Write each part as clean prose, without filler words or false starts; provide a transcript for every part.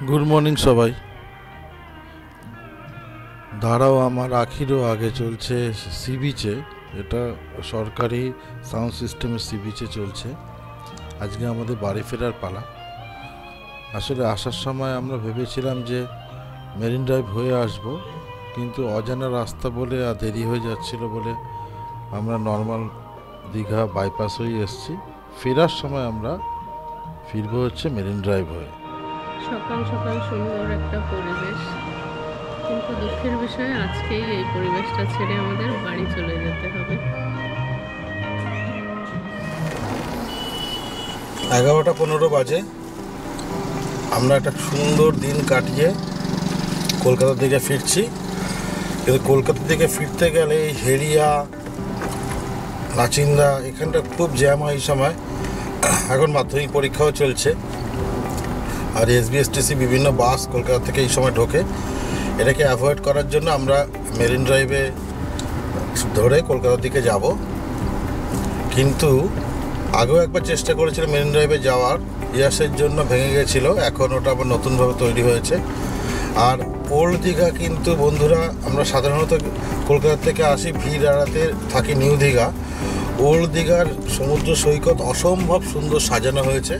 Good morning সবাই। দাঁড়াও আমার আখিরও আগে চলছে সি বিচে। এটা সরকারি সাউন্ড সিস্টেমের সি বিচে চলছে। আজকে আমাদের বাড়ি ফেরার পালা। আসলে আসার সময় আমরা ভেবেছিলাম যে মেরিন ড্রাইভ হয়ে আসব, কিন্তু অজানা রাস্তা বলে আর দেরি হয়ে যাচ্ছিল বলে আমরা নর্মাল দীঘা বাইপাস হয়ে এসেছি। ফেরার সময় আমরা ফিরবো হচ্ছে মেরিন ড্রাইভ হয়ে। সকাল সকাল সুন্দর একটা পরিবেশ, কিন্তু দুঃখের বিষয় আজকেই এই পরিবেশটা ছেড়ে আমাদের বাড়ি চলে যেতে হবে। 11:15 বাজে। আমরা একটা সুন্দর দিন কাটিয়ে কলকাতার দিকে ফিরছি, কিন্তু কলকাতার দিকে ফিরতে গেলে এই হেরিয়া নাচিন্দা এখানটা খুব জ্যাম হয় এই সময়। এখন মাধ্যমিক পরীক্ষাও চলছে, আর এসবিএসটিসি বিভিন্ন বাস কলকাতা থেকে এই সময় ঢোকে। এটাকে অ্যাভয়েড করার জন্য আমরা মেরিন ড্রাইভে ধরে কলকাতার দিকে যাব। কিন্তু আগেও একবার চেষ্টা করেছিল মেরিন ড্রাইভে যাওয়ার, ইয়াসের জন্য ভেঙে গেছিলো। এখন ওটা আবার নতুনভাবে তৈরি হয়েছে। আর ওল্ড দীঘা কিন্তু বন্ধুরা, আমরা সাধারণত কলকাতা থেকে আসি, ভিড় এড়াতে থাকি নিউ দীঘা। ওল্ড দীঘার সমুদ্র সৈকত অসম্ভব সুন্দর সাজানো হয়েছে।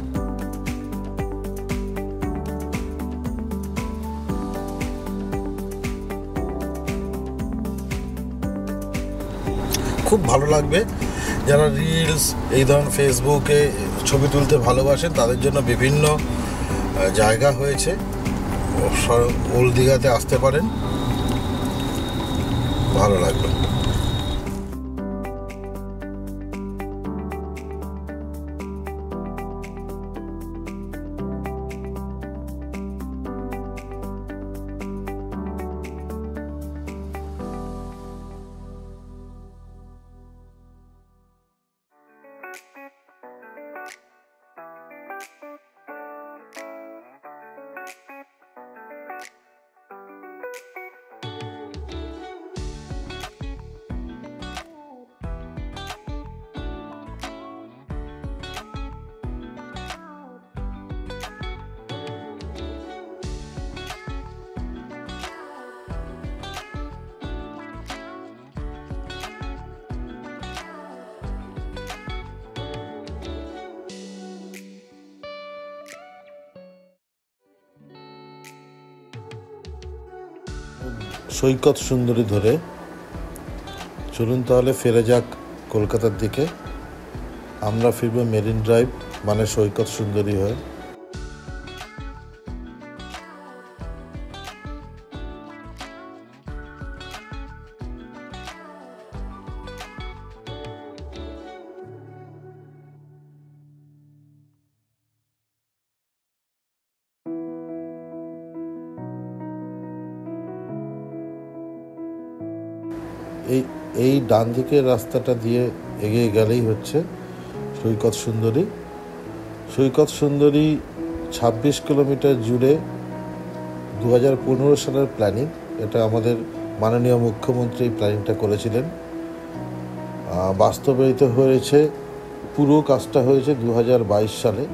খুব ভালো লাগবে। যারা রিলস এই ধরনের ফেসবুকে ছবি তুলতে ভালোবাসেন তাদের জন্য বিভিন্ন জায়গা হয়েছে। ওল্ড দীঘাতে আসতে পারেন, ভালো লাগবে। সৈকত সুন্দরী ধরে চলুন তাহলে ফেরা যাক কলকাতার দিকে। আমরা ফিরবো মেরিন ড্রাইভ মানে সৈকত সুন্দরী হয়ে। এই ডান দিকের রাস্তাটা দিয়ে এগিয়ে গেলেই হচ্ছে সৈকত সুন্দরী। সৈকত সুন্দরী 26 কিলোমিটার জুড়ে 2015 সালের প্ল্যানিং। এটা আমাদের মাননীয় মুখ্যমন্ত্রী এই প্ল্যানিংটা করেছিলেন। বাস্তবায়িত হয়েছে, পুরো কাজটা হয়েছে 2022 সালে।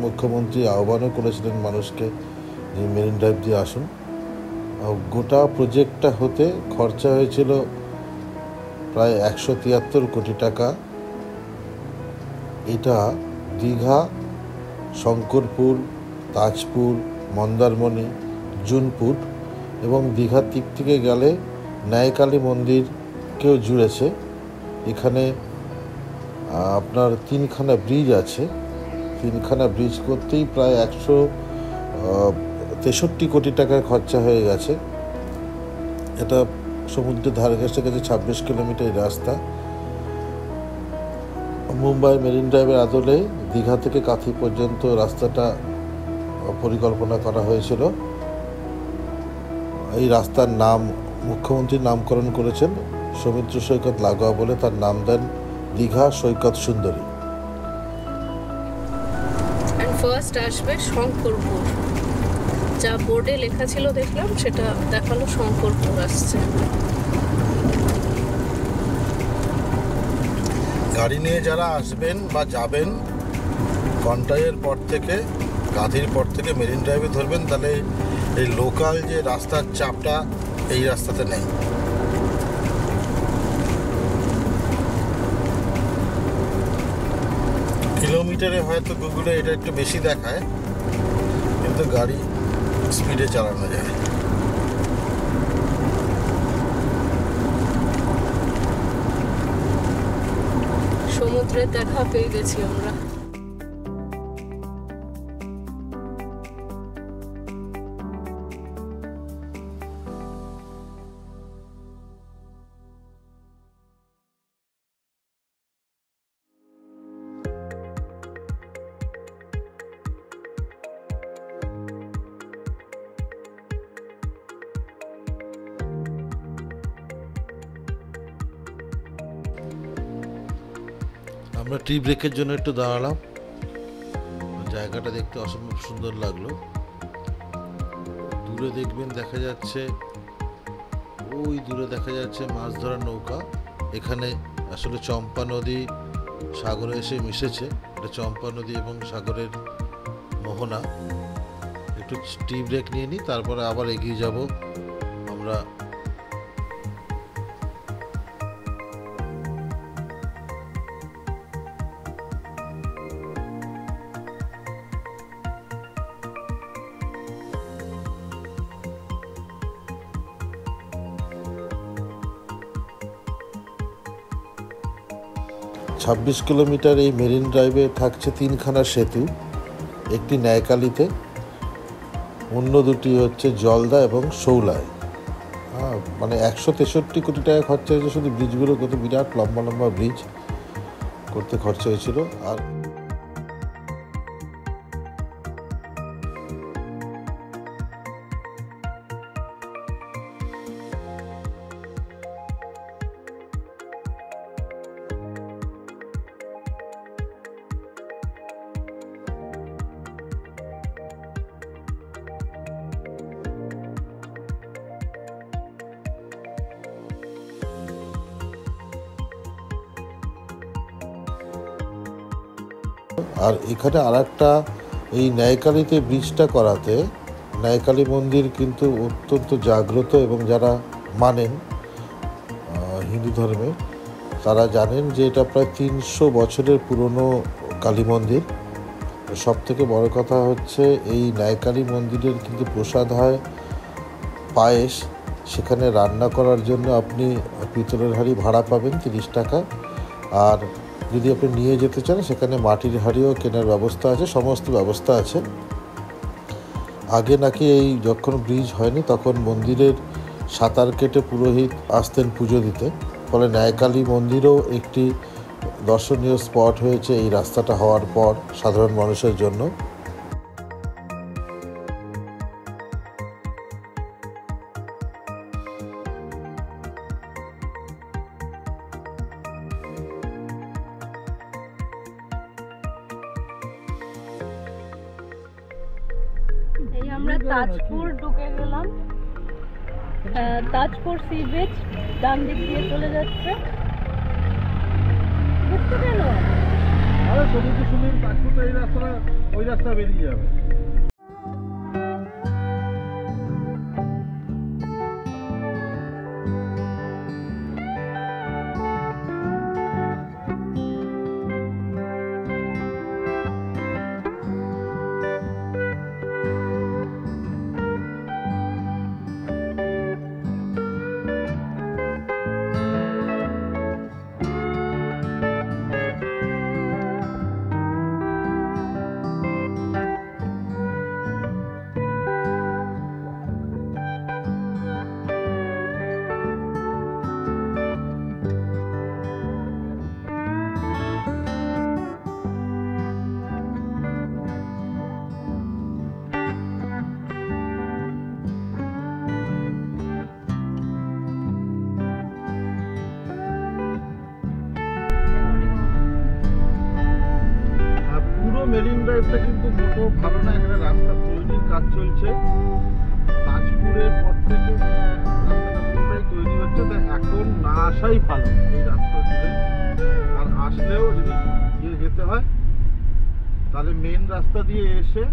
মুখ্যমন্ত্রী আহ্বানও করেছিলেন মানুষকে যে মেরিন ড্রাইভ দিয়ে আসুন। গোটা প্রজেক্টটা হতে খরচা হয়েছিল প্রায় 173 কোটি টাকা। এটা দীঘা, শঙ্করপুর, তাজপুর, মন্দারমণি, জুনপুর এবং দীঘার দিক থেকে গেলে ন্যায়কালী মন্দিরকেও জুড়েছে। এখানে আপনার 3খানা ব্রিজ আছে। 3খানা ব্রিজ করতেই প্রায় 163 কোটি টাকার খরচা হয়ে গেছে। এটা সমুদ্রের ধারে কাছে 26 কিলোমিটার রাস্তা। মুম্বাই মেরিন ড্রাইভের আদলে দীঘা থেকে কাঁথি পর্যন্ত রাস্তাটা পরিকল্পনা করা হয়েছিল। এই রাস্তার নাম মুখ্যমন্ত্রী নামকরণ করেছেন সমুদ্র সৈকত লাগোয়া বলে, তার নাম দেন দীঘা সৈকত সুন্দরী। ফার্স্ট আসবে শঙ্করপুর, যা বোর্ডে লেখা ছিল দেখলাম, সেটা দেখালো শঙ্করপুর আসছে। গাড়ি নিয়ে যারা আসবেন বা যাবেন কন্টাইয়ের পর থেকে গাঁথির পর থেকে মেরিন ড্রাইভে ধরবেন, তাহলে এই লোকাল যে রাস্তার চাপটা এই রাস্তাতে নেই। কিলোমিটারে হয়তো গুগলে এটা একটু বেশি দেখায়, কিন্তু গাড়ি স্পিডে চালানো যায়। সমুদ্রের দেখা পেয়ে গেছি আমরা। আমরা টি ব্রেকের জন্য একটু দাঁড়ালাম। জায়গাটা দেখতে অসম্ভব সুন্দর লাগলো। দূরে দেখবেন দেখা যাচ্ছে, ওই দূরে দেখা যাচ্ছে মাছ ধরার নৌকা। এখানে আসলে চম্পা নদী সাগরে এসে মিশেছে। এটা চম্পা নদী এবং সাগরের মোহনা। একটু টি ব্রেক নিয়ে নিই, তারপরে আবার এগিয়ে যাব আমরা। 26 কিলোমিটার এই মেরিন ড্রাইভে থাকছে 3খানা সেতু, একটি ন্যায়কালীতে, অন্য দুটি হচ্ছে জলদা এবং শৌলায়। মানে 163 কোটি টাকা খরচা হয়েছে শুধু ব্রিজগুলো, কত বিরাট লম্বা লম্বা ব্রিজ করতে খরচা হয়েছিল। আর এখানে আর একটা, এই ন্যায়কালীতে ব্রিজটা করাতে, ন্যায়কালী মন্দির কিন্তু অত্যন্ত জাগ্রত এবং যারা মানেন হিন্দু ধর্মে তারা জানেন যে এটা প্রায় 300 বছরের পুরনো কালী মন্দির। সব থেকে বড় কথা হচ্ছে এই ন্যায়কালী মন্দিরের কিন্তু প্রসাদ হয় পায়েস। সেখানে রান্না করার জন্য আপনি পিতলের হাঁড়ি ভাড়া পাবেন 30 টাকা, আর যদি আপনি নিয়ে যেতে চান সেখানে মাটির হাঁড়িও কেনার ব্যবস্থা আছে, সমস্ত ব্যবস্থা আছে। আগে নাকি এই যখন ব্রিজ হয়নি তখন মন্দিরের সাঁতার কেটে পুরোহিত আসতেন পুজো দিতে, ফলে ন্যায়কালী মন্দিরও একটি দর্শনীয় স্পট হয়েছে এই রাস্তাটা হওয়ার পর সাধারণ মানুষের জন্য। আমরা তাজপুর ঢুকে গেলাম। তাজপুর সি বিচ ডান দিক দিয়ে চলে যাচ্ছে। ঘুরতে কেন? আরে সমুদ্র সুন্দর, তাজপুর তো এই রাস্তা, ওই রাস্তা বেরিয়ে যাবে। মেরিন ড্রাইভটা কিন্তু মোটেও ভালো না, এখানে রাস্তা তৈরির কাজ চলছে। তাজপুরের পর থেকে রাস্তাটা পুরোটাই তৈরি হচ্ছে, তো এখন না আসাই ভালো এই রাস্তা জুড়ে। আর আসলেও যদি যেতে হয় তাহলে মেন রাস্তা দিয়ে এসে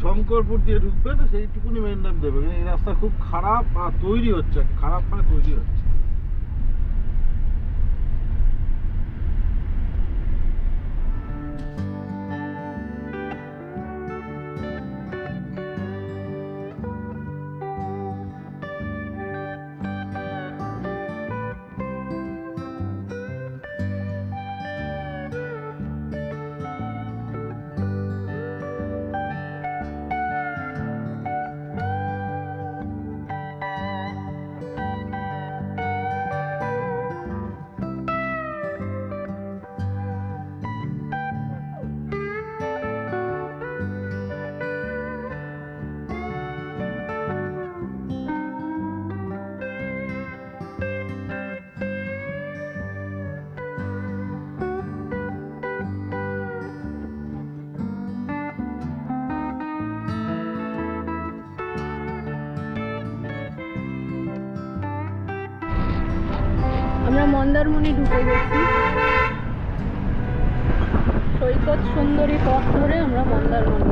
শঙ্করপুর দিয়ে ঢুকবে তো সেইটুকুনি মেনটেন দেবে। এই রাস্তা খুব খারাপ আর তৈরি হচ্ছে, খারাপ মানে তৈরি হচ্ছে। আমরা মন্দারমণি ঢুকে গেছি। সৈকত সুন্দরী পথ ধরে আমরা মন্দারমণি।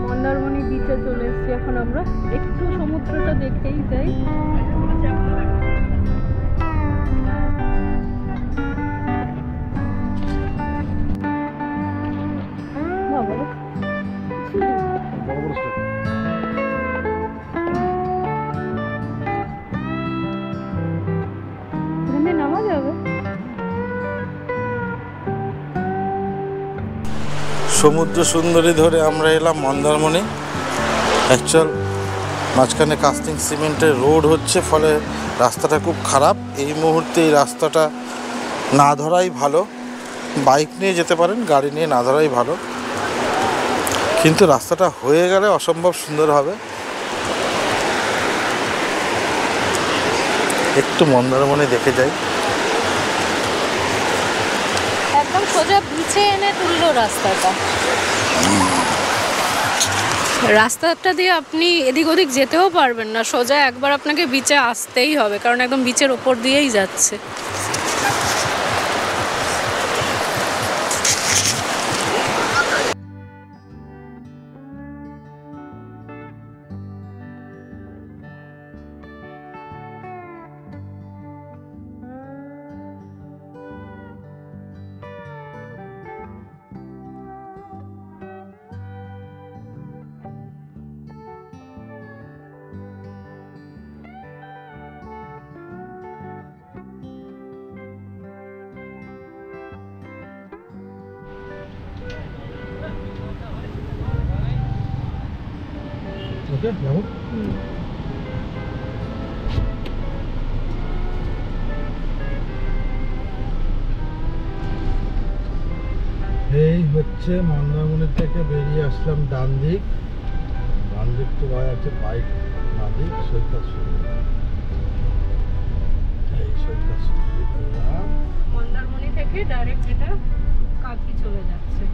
মন্দারমণি বিচে চলে এসেছি। এখন আমরা একটু সমুদ্রটা দেখেই যাই। এখানে নামা যাবে। সমুদ্র সুন্দরী ধরে আমরা এলাম মন্দারমণি। অ্যাকচুয়াল মাঝখানে কাস্টিং সিমেন্টের রোড হচ্ছে, ফলে রাস্তাটা খুব খারাপ। এই মুহূর্তে এই রাস্তাটা না ধরাই ভালো। বাইক নিয়ে যেতে পারেন, গাড়ি নিয়ে না ধরাই ভালো, কিন্তু রাস্তাটা হয়ে গেলে অসম্ভব সুন্দর হবে। একটু মন্দারমণি দেখে যাই। একদম সোজা বিচে এনে তুললো রাস্তাটা। রাস্তাটা দিয়ে আপনি এদিক ওদিক যেতেও পারবেন না, সোজা একবার আপনাকে বিচে আসতেই হবে, কারণ একদম বিচের ওপর দিয়েই যাচ্ছে। ওকে, যাবো। এই হচ্ছে মন্দারমণি থেকে বেরিয়ে আসলাম ডান দিক। ডান দিক তো ভাই আছে বাইক, ডান দিক সৈকত সুন্দরী। এই সৈকত সুন্দরী মন্দারমণি থেকে ডাইরেক্ট এটা কাঁথি চলে যাচ্ছে।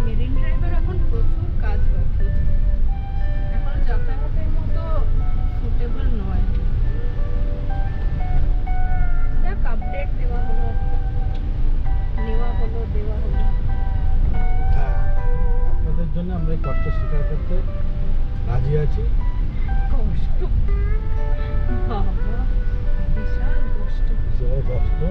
মেরিন ড্রাইভের এখন প্রচুর কাজ বাকি, এখন যাতায়াতের মতো সুটেবল নয়। যাক, আপডেট দেওয়া হলো, নেওয়া হলো, দেওয়া হলো। হ্যাঁ, আপনাদের জন্য আমরা এই কষ্ট স্বীকার করতে রাজি আছি। কষ্ট বাবা, বিশাল কষ্ট। কষ্ট।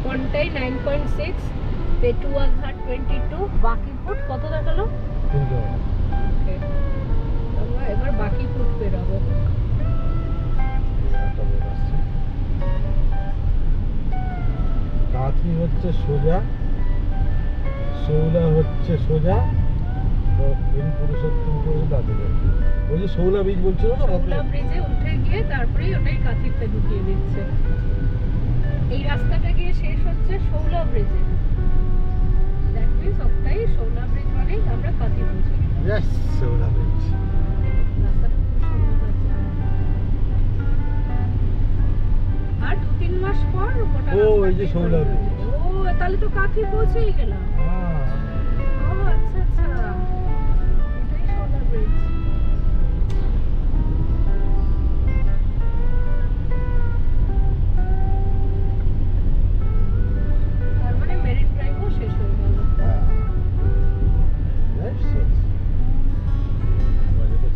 কোনটাই 9.6, পেটুয়া ঘাট 22, বাকি ফুট কত দেখালো? Okay, আমরা এবার বাকি ফুট বেরাবো। কাঁথি হচ্ছে সোজা, শৌলা হচ্ছে সোজা, পুরুষোত্তম পর্যন্ত আছে। ওই যে শৌলা ব্রিজ বলছিল না, শৌলা ব্রিজে উঠে গিয়ে তারপরেই ওটাই কাঁথিতে ঢুকিয়ে দিচ্ছে। এই রাস্তাটা গিয়ে শেষ হচ্ছে শৌলা ব্রিজে। দ্যাট মিন্স ওটাই শৌলা ব্রিজ মানেই আমরা কাঁথি পৌঁছে গেলাম। Yes, Shaula bridge. রাস্তাটা খুব সুন্দর হয়েছে। আর 2-3 মাস পর গোটা ও এই যে শৌলা ব্রিজ। ও তাহলে তো কাঁথি পৌঁছেই গেলাম। ও আচ্ছা আচ্ছা, এটাই শৌলা ব্রিজ। তার মানে মেরিন ড্রাইভও শেষ হয়ে গেল।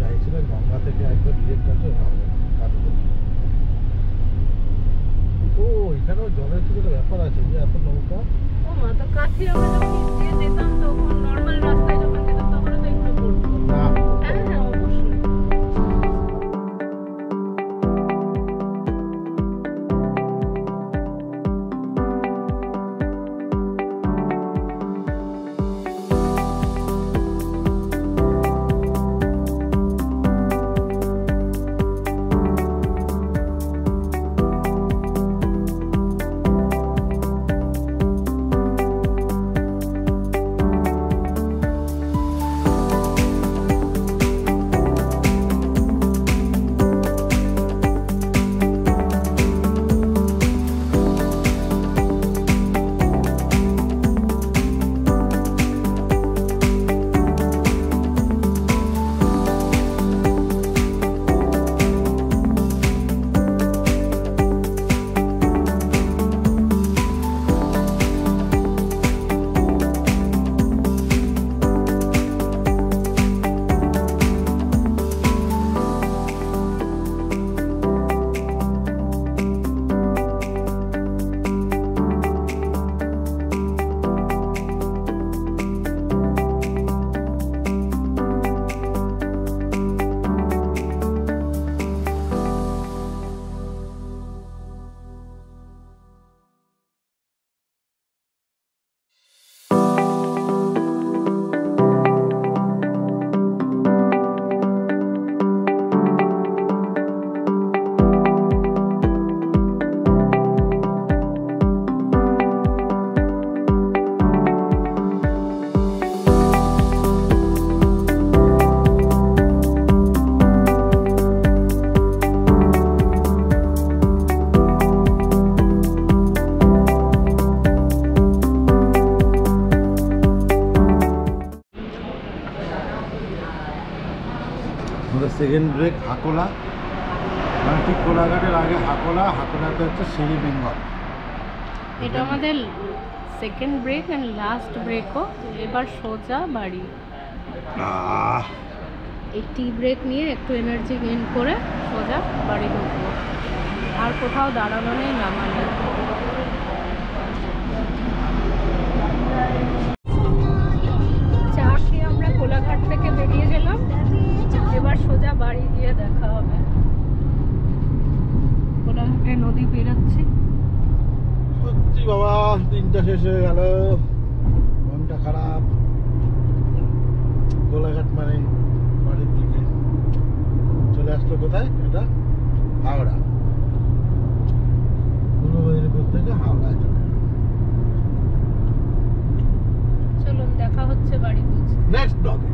চাইছিলাম গঙ্গা থেকে একবার ডিরেক্ট আছে। ও এখানেও জলের কিছু একটা ব্যাপার আছে, যে এত নৌকা। ও মা, তো কাঁথি আমরা যখন দিয়ে যেতাম তখন নর্মাল রাস্তায় যখন যেতাম তখন তো এগুলো পড়তো। না, হ্যাঁ হ্যাঁ অবশ্যই। সেকেন্ড ব্রেক হাকোলা, মানে ঠিক কোলাঘাটের আগে হাকোলা, হাকোলাতে হচ্ছে সিঁড়ি বেঙ্গল। এটা আমাদের সেকেন্ড ব্রেক এন্ড লাস্ট ব্রেকও। এবার সোজা বাড়ি। এই টি ব্রেক নিয়ে একটু এনার্জি গেইন করে সোজা বাড়ি ঢুকবো। আর কোথাও দাঁড়ানো নেই, নামা নেই। চা খেয়ে আমরা কোলাঘাট থেকে বেরিয়ে গেলাম। এবার সোজা বাড়ি গিয়ে দেখা হবে। কোলাঘাটে নদী পেরোচ্ছি। সত্যি বাবা, দিনটা শেষ হয়ে গেল, মনটা খারাপ। কোলাঘাট মানে বাড়ির দিকে। কোথায় এটা? হাওড়া। পূর্ব মেদিনীপুর থেকে হাওড়ায় চলে যাবে। চলুন দেখা হচ্ছে বাড়ি পৌঁছে। নেক্সট ব্লগে।